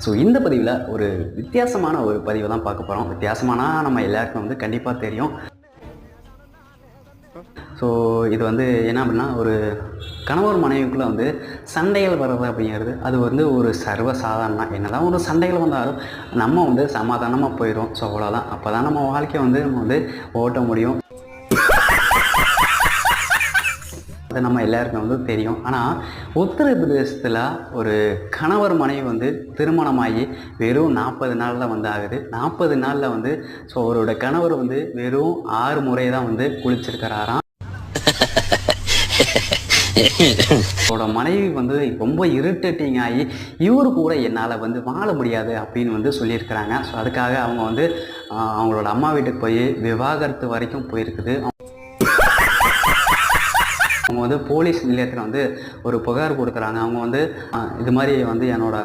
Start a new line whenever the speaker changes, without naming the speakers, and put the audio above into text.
So இந்த பதிவில் ஒரு வித்தியாசமான ஒரு பதிவை தான் பார்க்க போகிறோம். வித்தியாசமானா நம்ம எல்லாருக்கும் வந்து கண்டிப்பாக தெரியும். ஸோ இது வந்து என்ன அப்படின்னா, ஒரு கணவர் மனைவிக்குள்ளே வந்து சண்டைகள் வர்றது அப்படிங்கிறது அது வந்து ஒரு சர்வசாதாரணம். என்ன தான் ஒரு சண்டைகள் வந்தாலும் நம்ம வந்து சமாதானமாக போயிடும். ஸோ அவ்வளோதான். அப்போ தான் நம்ம வாழ்க்கையை வந்து நம்ம வந்து ஓட்ட முடியும். அது நம்ம எல்லாருக்கும் வந்து தெரியும். ஆனால் உத்தரப்பிரதேசத்தில் ஒரு கணவர் மனைவி வந்து திருமணமாகி வெறும் 40 நாளில் வந்து ஆகுது. 40 நாளில் வந்து ஸோ அவரோட கணவர் வந்து வெறும் 6 முறை தான் வந்து குளிச்சிருக்கிறாராம். அவரோட மனைவி வந்து ரொம்ப இரிட்டேட்டிங் ஆகி இவரு கூட என்னால் வந்து வாழ முடியாது அப்படின்னு வந்து சொல்லியிருக்கிறாங்க. ஸோ அதுக்காக அவங்க வந்து அவங்களோட அம்மா வீட்டுக்கு போய் விவாகரத்து வரைக்கும் போயிருக்குது. அவங்க வந்து போலீஸ் நிலையத்தில் வந்து ஒரு புகார் கொடுக்குறாங்க. அவங்க வந்து இது மாதிரி வந்து என்னோட